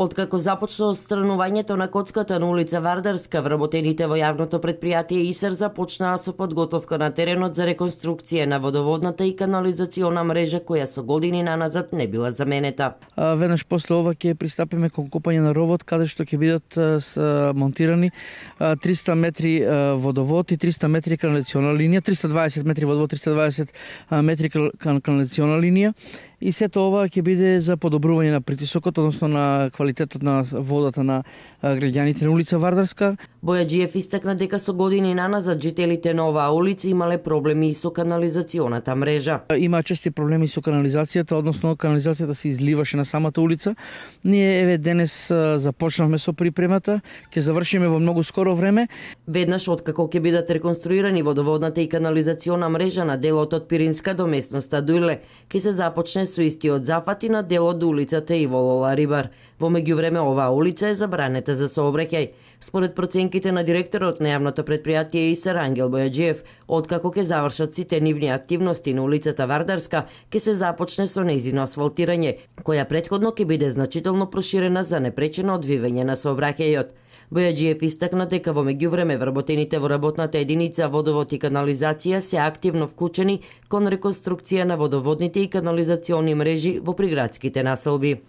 Откако започна отстранувањето на коцката на улица Вардарска, вработените во јавното предпријатие ИСЕР започнаа со подготовка на теренот за реконструкција на водоводната и канализациона мрежа која со години наназад не била заменета. Веднаш после ова ќе пристапиме кон копање на ровот, каде што ќе бидат монтирани 300 метри водовод и 300 метри канализациона линија, 320 метри водовод, 320 метри канализациона линија. И сето ова ќе биде за подобрување на притисокот, односно на квалитетот на водата на граѓаните на улица Вардарска. Бојаджиев истакна дека со години наназад жителите на оваа улица имале проблеми со канализационата мрежа. Има чести проблеми со канализацијата, односно канализацијата се изливаше на самата улица. Ние еве денес започнавме со припремата, ќе завршиме во многу скоро време. Веднаш откако ќе бидат реконструирани водоводната и канализациона мрежа на делот од Пиринска до местноста Дујле, ќе се започне со истиот зафат и на делот до улицата Иво Лола Рибар. Во меѓувреме оваа улица е забранета за сообраќај. Според проценките на директорот на јавното предпријатие ИСЕР Ангел Бојаджиев, откако ќе завршат сите нивни активности на улицата Вардарска, ќе се започне со нејзино асфалтирање, која претходно ќе биде значително проширена за непречено одвивање на сообраќајот. Бојаджиев истакна дека во меѓувреме вработените во работната единица водовод и канализација се активно вклучени кон реконструкција на водоводните и канализациони мрежи во приградските населби.